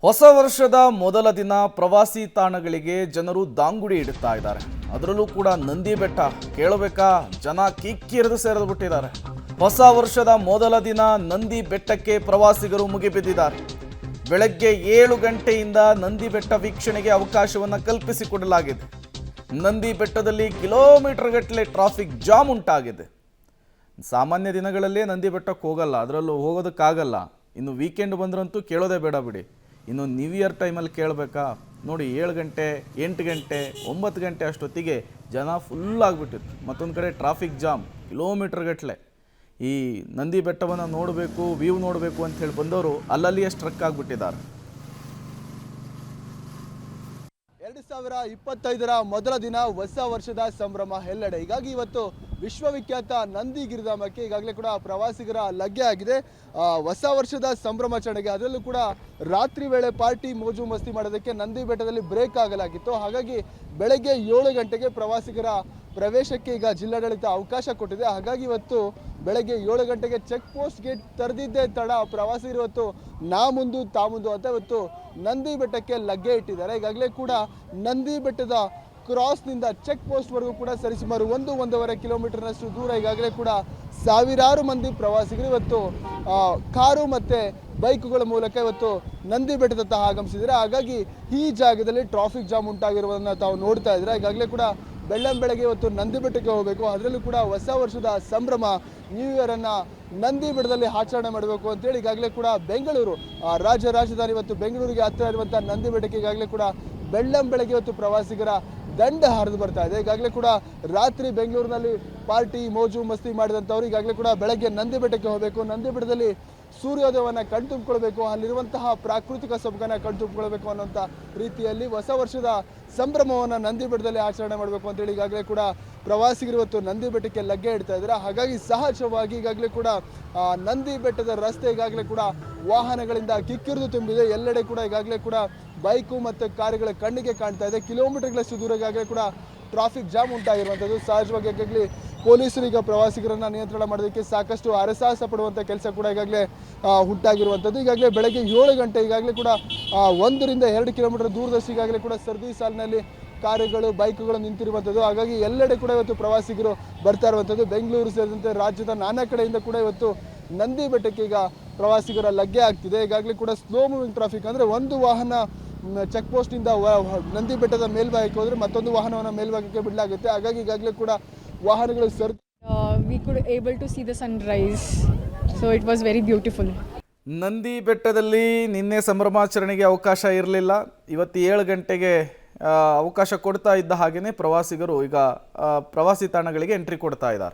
ಹೊಸ ವರ್ಷದ ಮೊದಲ ದಿನ ಪ್ರವಾಸಿ ತಾಣಗಳಿಗೆ ಜನರು ದಾಂಗುಡಿ ಇಡುತ್ತಾ ಇದ್ದಾರೆ. ಅದರಲ್ಲೂ ಕೂಡ ನಂದಿ ಬೆಟ್ಟ ಕೇಳಬೇಕಾ, ಜನ ಕಿಕ್ಕಿರಿದು ಸೇರಿದು ಬಿಟ್ಟಿದ್ದಾರೆ. ಹೊಸ ವರ್ಷದ ಮೊದಲ ದಿನ ನಂದಿ ಬೆಟ್ಟಕ್ಕೆ ಪ್ರವಾಸಿಗರು ಮುಗಿಬಿದ್ದಿದ್ದಾರೆ. ಬೆಳಗ್ಗೆ 7 ಗಂಟೆಯಿಂದ ನಂದಿ ಬೆಟ್ಟ ವೀಕ್ಷಣೆಗೆ ಅವಕಾಶವನ್ನು ಕಲ್ಪಿಸಿಕೊಡಲಾಗಿದೆ. ನಂದಿ ಬೆಟ್ಟದಲ್ಲಿ ಕಿಲೋಮೀಟರ್ ಗಟ್ಟಲೆ ಟ್ರಾಫಿಕ್ ಜಾಮ್ ಉಂಟಾಗಿದೆ. ಸಾಮಾನ್ಯ ದಿನಗಳಲ್ಲೇ ನಂದಿ ಬೆಟ್ಟಕ್ಕೆ ಹೋಗಲ್ಲ, ಅದರಲ್ಲೂ ಹೋಗೋದಕ್ಕಾಗಲ್ಲ. ಇನ್ನು ವೀಕೆಂಡ್ ಬಂದ್ರಂತೂ ಕೇಳೋದೇ ಬೇಡ ಬಿಡಿ. ಇನ್ನು ನ್ಯೂ ಇಯರ್ ಟೈಮಲ್ಲಿ ಕೇಳಬೇಕಾ ನೋಡಿ, 7 ಗಂಟೆ 8 ಗಂಟೆ 9 ಗಂಟೆ ಅಷ್ಟೊತ್ತಿಗೆ ಜನ ಫುಲ್ ಆಗಿಬಿಟ್ಟಿತ್ತು. ಮತ್ತೊಂದು ಕಡೆ ಟ್ರಾಫಿಕ್ ಜಾಮ್ ಕಿಲೋಮೀಟರ್ ಗಟ್ಟಲೆ. ಈ ನಂದಿ ಬೆಟ್ಟವನ್ನು ನೋಡಬೇಕು, ವ್ಯೂ ನೋಡಬೇಕು ಅಂತ ಹೇಳಿ ಬಂದವರು ಅಲ್ಲಲ್ಲಿಯೇ ಸ್ಟ್ರಕ್ ಆಗಿಬಿಟ್ಟಿದ್ದಾರೆ. 2025ರ ಮೊದಲ ದಿನ ಹೊಸ ವರ್ಷದ ಸಂಭ್ರಮ ಎಲ್ಲೆಡೆ. ಹೀಗಾಗಿ ಇವತ್ತು ವಿಶ್ವವಿಖ್ಯಾತ ನಂದಿ ಗಿರಿಧಾಮಕ್ಕೆ ಈಗಾಗಲೇ ಕೂಡ ಪ್ರವಾಸಿಗರ ಲಗ್ಗೆ ಆಗಿದೆ. ಹೊಸ ವರ್ಷದ ಸಂಭ್ರಮಾಚರಣೆಗೆ ಅದರಲ್ಲೂ ಕೂಡ ರಾತ್ರಿ ವೇಳೆ ಪಾರ್ಟಿ ಮೋಜು ಮಸ್ತಿ ಮಾಡೋದಕ್ಕೆ ನಂದಿ ಬೆಟ್ಟದಲ್ಲಿ ಬ್ರೇಕ್ ಆಗಲಾಗಿತ್ತು. ಹಾಗಾಗಿ ಬೆಳಗ್ಗೆ 7 ಗಂಟೆಗೆ ಪ್ರವಾಸಿಗರ ಪ್ರವೇಶಕ್ಕೆ ಈಗ ಜಿಲ್ಲಾಡಳಿತ ಅವಕಾಶ ಕೊಟ್ಟಿದೆ. ಹಾಗಾಗಿ ಇವತ್ತು ಬೆಳಗ್ಗೆ 7 ಗಂಟೆಗೆ ಚೆಕ್ ಪೋಸ್ಟ್ ಗೇಟ್ ತೆರೆದಿದ್ದೇ ತಡ ಪ್ರವಾಸಿಗರು ಇವತ್ತು ನಾ ಮುಂದು ತಾ ಮುಂದು ಅಂತ ಇವತ್ತು ನಂದಿ ಬೆಟ್ಟಕ್ಕೆ ಲಗ್ಗೆ ಇಟ್ಟಿದ್ದಾರೆ. ಈಗಾಗಲೇ ಕೂಡ ನಂದಿ ಬೆಟ್ಟದ ಕ್ರಾಸ್ನಿಂದ ಚೆಕ್ ಪೋಸ್ಟ್ವರೆಗೂ ಕೂಡ ಸರಿಸುಮಾರು 1-1.5 ಕಿಲೋಮೀಟರ್ನಷ್ಟು ದೂರ ಈಗಾಗಲೇ ಕೂಡ ಸಾವಿರಾರು ಮಂದಿ ಪ್ರವಾಸಿಗರು ಇವತ್ತು ಕಾರು ಮತ್ತು ಬೈಕುಗಳ ಮೂಲಕ ಇವತ್ತು ನಂದಿ ಬೆಟ್ಟದತ್ತ ಆಗಮಿಸಿದ್ದಾರೆ. ಹಾಗಾಗಿ ಈ ಜಾಗದಲ್ಲಿ ಟ್ರಾಫಿಕ್ ಜಾಮ್ ಉಂಟಾಗಿರುವುದನ್ನು ತಾವು ನೋಡ್ತಾ ಇದ್ದಾರೆ. ಈಗಾಗಲೇ ಕೂಡ ಬೆಳ್ಳಂಬೆಳಗ್ಗೆ ಇವತ್ತು ನಂದಿ ಬೆಟ್ಟಕ್ಕೆ ಹೋಗಬೇಕು, ಅದರಲ್ಲೂ ಕೂಡ ಹೊಸ ವರ್ಷದ ಸಂಭ್ರಮ ನ್ಯೂ ಇಯರನ್ನು ನಂದಿ ಬೆಟ್ಟದಲ್ಲಿ ಆಚರಣೆ ಮಾಡಬೇಕು ಅಂತೇಳಿ ಈಗಾಗಲೇ ಕೂಡ ಬೆಂಗಳೂರು ರಾಜ್ಯ ರಾಜಧಾನಿ ಇವತ್ತು ಬೆಂಗಳೂರಿಗೆ ಹತ್ತಿರ ಇರುವಂಥ ನಂದಿ ಬೆಟ್ಟಕ್ಕೆ ಈಗಾಗಲೇ ಕೂಡ ಬೆಳ್ಳಂಬೆಳಗ್ಗೆ ಇವತ್ತು ಪ್ರವಾಸಿಗರ ದಂಡ ಹರಿದು ಬರ್ತಾ ಇದೆ. ಈಗಾಗಲೇ ಕೂಡ ರಾತ್ರಿ ಬೆಂಗಳೂರಿನಲ್ಲಿ ಪಾರ್ಟಿ ಮೋಜು ಮಸ್ತಿ ಮಾಡಿದಂಥವ್ರು ಈಗಾಗಲೇ ಕೂಡ ಬೆಳಗ್ಗೆ ನಂದಿ ಬೆಟ್ಟಕ್ಕೆ ಹೋಗಬೇಕು, ನಂದಿ ಬೆಟ್ಟದಲ್ಲಿ ಸೂರ್ಯೋದಯವನ್ನು ಕಣ್ತುಂಬಿಕೊಳ್ಬೇಕು, ಅಲ್ಲಿರುವಂತಹ ಪ್ರಾಕೃತಿಕ ಸೊಬಗನ್ನು ಕಣ್ತುಂಬಿಕೊಳ್ಬೇಕು ಅನ್ನೋಂಥ ರೀತಿಯಲ್ಲಿ ಹೊಸ ವರ್ಷದ ಸಂಭ್ರಮವನ್ನು ನಂದಿ ಬೆಟ್ಟದಲ್ಲಿ ಆಚರಣೆ ಮಾಡಬೇಕು ಅಂತೇಳಿ ಈಗಾಗಲೇ ಕೂಡ ಪ್ರವಾಸಿಗರು ಇವತ್ತು ನಂದಿ ಬೆಟ್ಟಕ್ಕೆ ಲಗ್ಗೆ ಇಡ್ತಾ ಇದ್ದಾರೆ. ಹಾಗಾಗಿ ಸಹಜವಾಗಿ ಈಗಾಗಲೇ ಕೂಡ ನಂದಿ ಬೆಟ್ಟದ ರಸ್ತೆ ಈಗಾಗಲೇ ಕೂಡ ವಾಹನಗಳಿಂದ ಕಿಕ್ಕಿರಿದು ತುಂಬಿದೆ. ಎಲ್ಲೆಡೆ ಕೂಡ ಈಗಾಗಲೇ ಕೂಡ ಬೈಕು ಮತ್ತು ಕಾರುಗಳ ಕಣ್ಣಿಗೆ ಕಾಣ್ತಾ ಇದೆ. ಕಿಲೋಮೀಟರ್ಗಳಷ್ಟು ದೂರ ಈಗಾಗಲೇ ಕೂಡ ಟ್ರಾಫಿಕ್ ಜಾಮ್ ಉಂಟಾಗಿರುವಂಥದ್ದು. ಸಹಜವಾಗಿ ಈಗಾಗಲೇ ಪೊಲೀಸರು ಈಗ ಪ್ರವಾಸಿಗರನ್ನು ನಿಯಂತ್ರಣ ಮಾಡೋದಕ್ಕೆ ಸಾಕಷ್ಟು ಹರಸಾಹಸ ಪಡುವಂಥ ಕೆಲಸ ಕೂಡ ಈಗಾಗಲೇ ಉಂಟಾಗಿರುವಂಥದ್ದು. ಈಗಾಗಲೇ ಬೆಳಗ್ಗೆ 7 ಗಂಟೆ ಈಗಾಗಲೇ ಕೂಡ 1-2 ಕಿಲೋಮೀಟರ್ ದೂರದಷ್ಟು ಈಗಾಗಲೇ ಕೂಡ ಸರದಿ ಸಾಲಿನಲ್ಲಿ ಕಾರುಗಳು ಬೈಕುಗಳು ನಿಂತಿರುವಂಥದ್ದು. ಹಾಗಾಗಿ ಎಲ್ಲೆಡೆ ಕೂಡ ಇವತ್ತು ಪ್ರವಾಸಿಗರು ಬರ್ತಾ ಇರುವಂಥದ್ದು. ಬೆಂಗಳೂರು ಸೇರಿದಂತೆ ರಾಜ್ಯದ ನಾನಾ ಕಡೆಯಿಂದ ಕೂಡ ಇವತ್ತು ನಂದಿ ಬೆಟ್ಟಕ್ಕೆ ಈಗ ಪ್ರವಾಸಿಗರ ಲಗ್ಗೆ ಆಗ್ತಿದೆ. ಈಗಾಗಲೇ ಕೂಡ ಸ್ಲೋ ಮೂವಿಂಗ್ ಟ್ರಾಫಿಕ್, ಅಂದರೆ ಒಂದು ವಾಹನ ಚೆಕ್ ಪೋಸ್ಟಿಂದ ನಂದಿ ಬೆಟ್ಟದ ಮೇಲ್ಭಾಗಕ್ಕೆ ಹೋದರೆ ಮತ್ತೊಂದು ವಾಹನವನ್ನು ಮೇಲ್ಭಾಗಕ್ಕೆ ಬಿಡಲಾಗುತ್ತೆ. ಹಾಗಾಗಿ ಈಗಾಗಲೇ ಕೂಡ ವಾಹನಗಳು we could able to see the sunrise, so it was very beautiful. Nandi ಬೆಟ್ಟದಲ್ಲಿ ನಿನ್ನೆ ಸಂಭ್ರಮಾಚರಣೆಗೆ ಅವಕಾಶ ಇರಲಿಲ್ಲ. ಇವತ್ತು 7 ಗಂಟೆಗೆ ಅವಕಾಶ ಕೊಡ್ತಾ ಇದ್ದ ಹಾಗೆಯೇ ಪ್ರವಾಸಿಗರು ಈಗ ಪ್ರವಾಸಿ ತಾಣಗಳಿಗೆ ಎಂಟ್ರಿ ಕೊಡ್ತಾ ಇದ್ದಾರೆ.